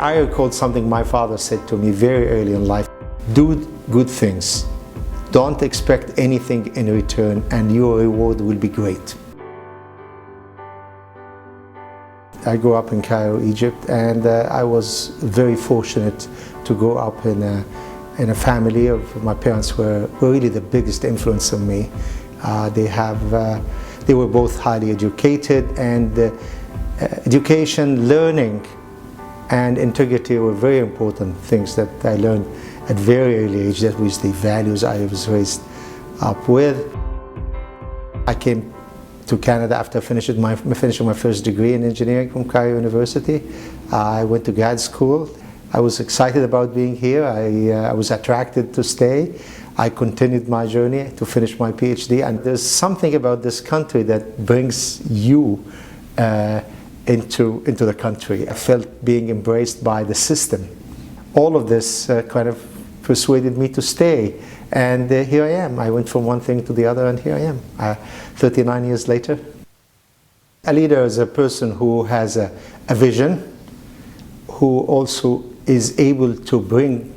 I recall something my father said to me very early in life: do good things, don't expect anything in return, and your reward will be great. I grew up in Cairo, Egypt, and I was very fortunate to grow up in a family of my parents were really the biggest influence on me. They were both highly educated, and education, learning, and integrity were very important things that I learned at very early age. That was the values I was raised up with. I came to Canada after finishing my first degree in engineering from Cairo University. I went to grad school. I was excited about being here. I was attracted to stay. I continued my journey to finish my PhD, and there's something about this country that brings you into the country. I felt being embraced by the system. All of this kind of persuaded me to stay, and here I am. I went from one thing to the other, and here I am, 39 years later. A leader is a person who has a vision, who also is able to bring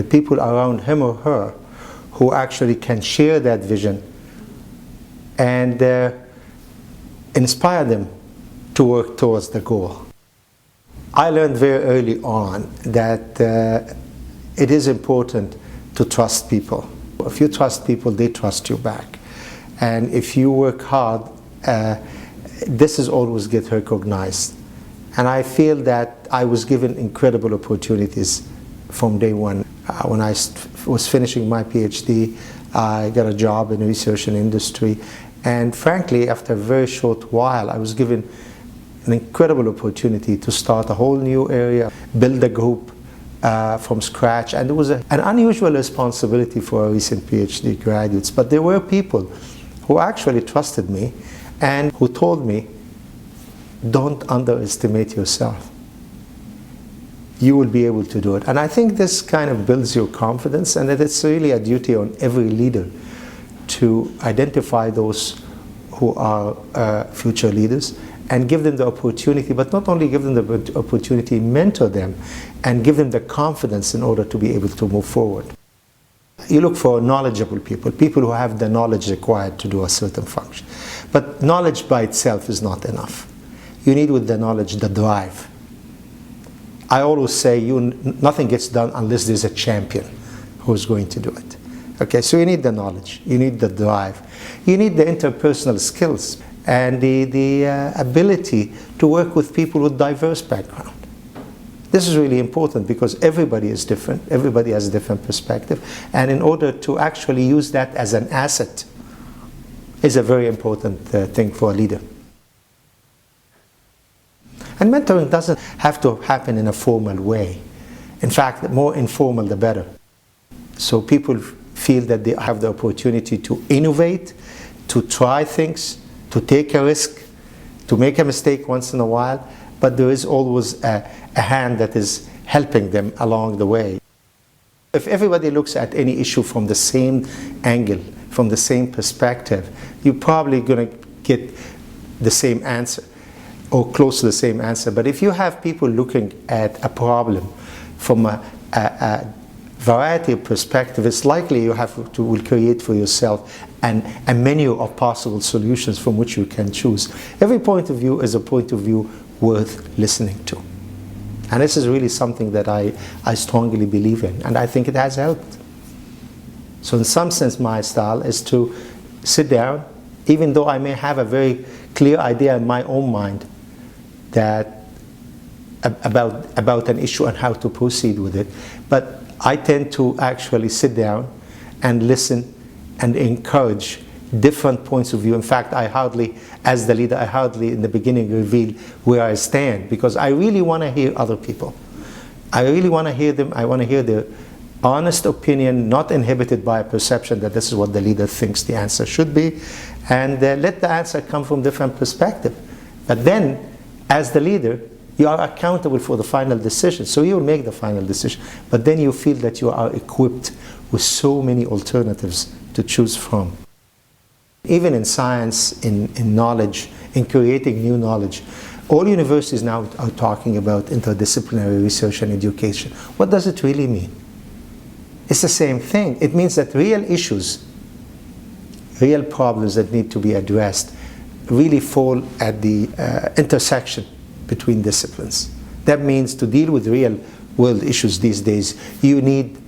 people around him or her who actually can share that vision and inspire them to work towards the goal. I learned very early on that it is important to trust people. If you trust people, they trust you back. And if you work hard, this is always get recognized. And I feel that I was given incredible opportunities from day one. When I was finishing my PhD, I got a job in research and industry. And frankly, after a very short while, I was given an incredible opportunity to start a whole new area, build a group from scratch. And it was an unusual responsibility for our recent PhD graduates. But there were people who actually trusted me and who told me, don't underestimate yourself. You will be able to do it. And I think this kind of builds your confidence, and that it's really a duty on every leader to identify those who are future leaders and give them the opportunity, but not only give them the opportunity, mentor them and give them the confidence in order to be able to move forward. You look for knowledgeable people, people who have the knowledge required to do a certain function. But knowledge by itself is not enough. You need with the knowledge the drive. I always say nothing gets done unless there's a champion who's going to do it. Okay, so you need the knowledge, you need the drive, you need the interpersonal skills and the ability to work with people with diverse background. This is really important because everybody is different, everybody has a different perspective, and in order to actually use that as an asset is a very important thing for a leader. And mentoring doesn't have to happen in a formal way. In fact, the more informal, the better. So people feel that they have the opportunity to innovate, to try things, to take a risk, to make a mistake once in a while, but there is always a hand that is helping them along the way. If everybody looks at any issue from the same angle, from the same perspective, you're probably going to get the same answer, or close to the same answer. But if you have people looking at a problem from a variety of perspectives, it's likely you will create for yourself a menu of possible solutions from which you can choose. Every point of view is a point of view worth listening to. And this is really something that I strongly believe in, and I think it has helped. So in some sense, my style is to sit down, even though I may have a very clear idea in my own mind about an issue and how to proceed with it, but I tend to actually sit down and listen and encourage different points of view. In fact, as the leader, I hardly in the beginning reveal where I stand, because I really want to hear other people. I really want to hear them. I want to hear their honest opinion, not inhibited by a perception that this is what the leader thinks the answer should be, and let the answer come from different perspective. But then, as the leader, you are accountable for the final decision. So you will make the final decision. But then you feel that you are equipped with so many alternatives to choose from. Even in science, in knowledge, in creating new knowledge, All universities now are talking about interdisciplinary research and education. What does it really mean? It's the same thing. It means that real issues, real problems that need to be addressed really fall at the intersection between disciplines. That means to deal with real world issues these days, you need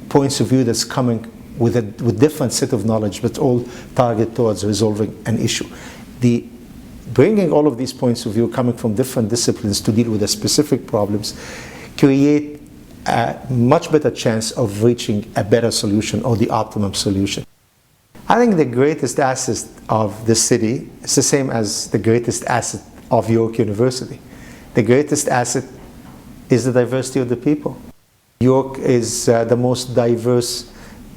points of view that's coming with different set of knowledge, but all target towards resolving an issue. Bringing all of these points of view coming from different disciplines to deal with the specific problems create a much better chance of reaching a better solution or the optimum solution. I think the greatest asset of the city is the same as the greatest asset of York University. The greatest asset is the diversity of the people. York is the most diverse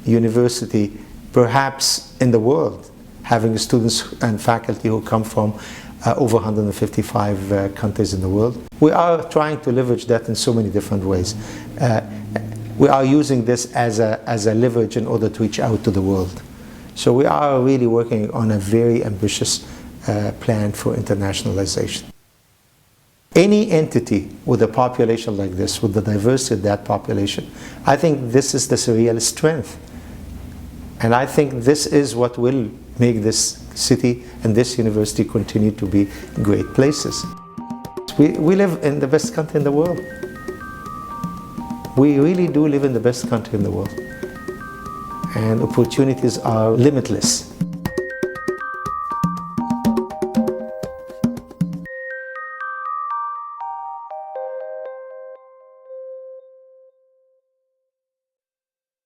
university perhaps in the world, having students and faculty who come from over 155 countries in the world. We are trying to leverage that in so many different ways. We are using this as a leverage in order to reach out to the world. So we are really working on a very ambitious plan for internationalization. Any entity with a population like this, with the diversity of that population, I think this is the real strength. And I think this is what will make this city and this university continue to be great places. We live in the best country in the world. We really do live in the best country in the world. And opportunities are limitless.